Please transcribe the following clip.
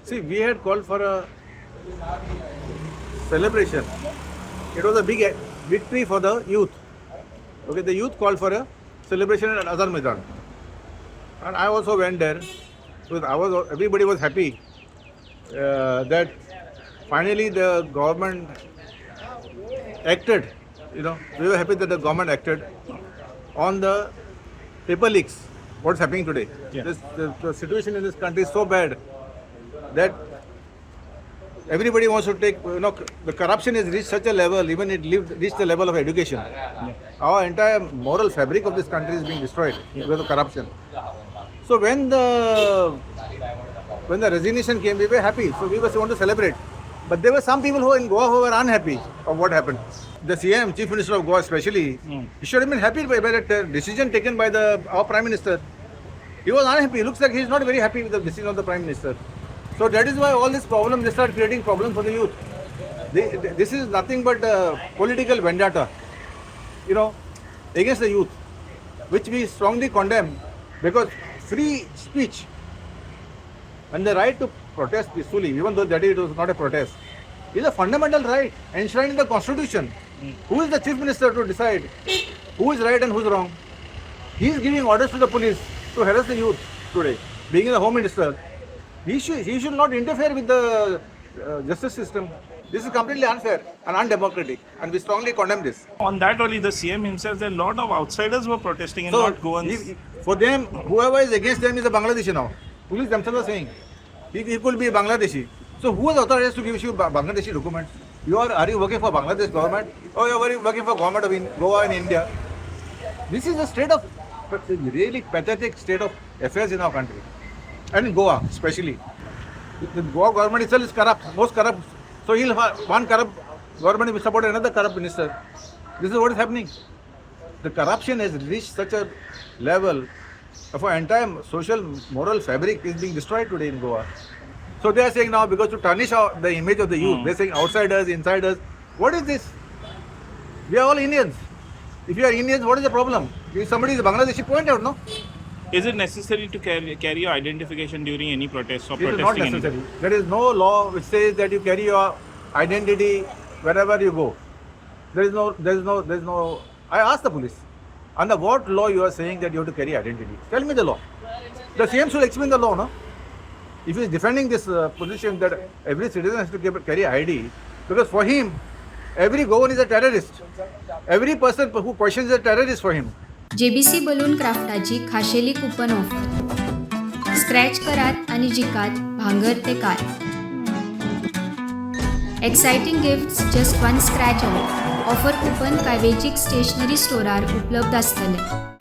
See, we had called for a celebration. It was a big victory for the youth. Okay, the youth called for a celebration at Azhar Maidan. And I also went there. Everybody was happy that finally the government acted. We were happy that the government acted on the paper leaks. What's happening today? Yeah. The situation in this country is so bad that everybody wants to take, the corruption has reached such a level, even reached the level of education. Yeah. Our entire moral fabric of this country is being destroyed because of corruption. So when the resignation came, we were happy. So we want to celebrate. But there were some people who in Goa who were unhappy of what happened. The CM, Chief Minister of Goa especially, he should have been happy by that decision taken by our Prime Minister. He was unhappy. It looks like he's not very happy with the decision of the Prime Minister. So that is why all this problem, they start creating problems for the youth. This is nothing but political vendetta, against the youth, which we strongly condemn, because free speech and the right to protest peacefully, even though that it was not a protest, is a fundamental right enshrined in the Constitution. Who is the Chief Minister to decide who is right and who is wrong? He is giving orders to the police to harass the youth today. Being the Home Minister, he should not interfere with the justice system. This is completely unfair and undemocratic, and we strongly condemn this. On that only, the CM himself, a lot of outsiders were protesting and So, not Goans. for them, whoever is against them is a Bangladeshi now. Police themselves are saying he could be a Bangladeshi. So who is authorized to give you Bangladeshi documents? Are you working for Bangladesh government, or you are working for government of Goa in India? This is a really pathetic state of affairs in our country, and in Goa especially. The Goa government itself is corrupt, most corrupt. So he'll have one corrupt government will support another corrupt minister. This is what is happening. The corruption has reached such a level of our entire social moral fabric is being destroyed today in Goa. So they are saying now, because to tarnish the image of the youth, they're saying outsiders, insiders. What is this? We are all Indians. If you are Indians, what is the problem? If somebody is Bangladeshi, point out, no? Is it necessary to carry your identification during any protest or It is protesting? not necessary. There is no law which says that you carry your identity wherever you go. There is no. I asked the police, under what law you are saying that you have to carry identity? Tell me the law. The CM should explain the law, no? If he is defending this position that every citizen has to carry ID, because for him, every Goan is a terrorist. Every person who questions is a terrorist for him. JBC balloon क्राफ्टाची खाशेली coupon offer. Scratch करात आणि जिकात भांगर ते कार. Exciting gifts just one scratch away. Offer coupon काय वेंचीक स्टेशनरी स्टोरार उपलब्ध आसतले.